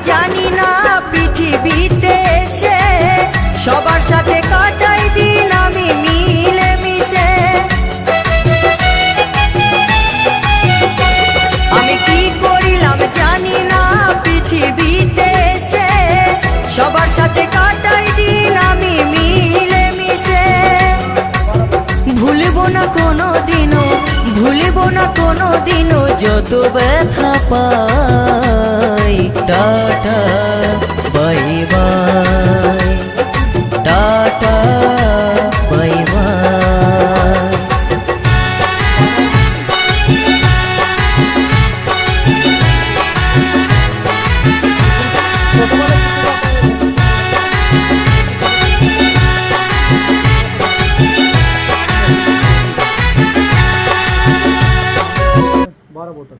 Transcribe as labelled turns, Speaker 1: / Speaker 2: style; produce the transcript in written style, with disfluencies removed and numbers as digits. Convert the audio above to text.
Speaker 1: জানি না পৃথিবীতে এসে সবার সাথে কাটাই দিন আমি মিলে মিশে। আমি কি করিলাম জানি না পৃথিবীতে এসে সবার সাথে কাটাই দিন আমি মিলে মিশে। ভুলবো না কোনো দিনও, ভুলবো না কোনো দিনও যত ব্যথা পাই। Tata bye bye, tata bye bye.
Speaker 2: बारह बोतल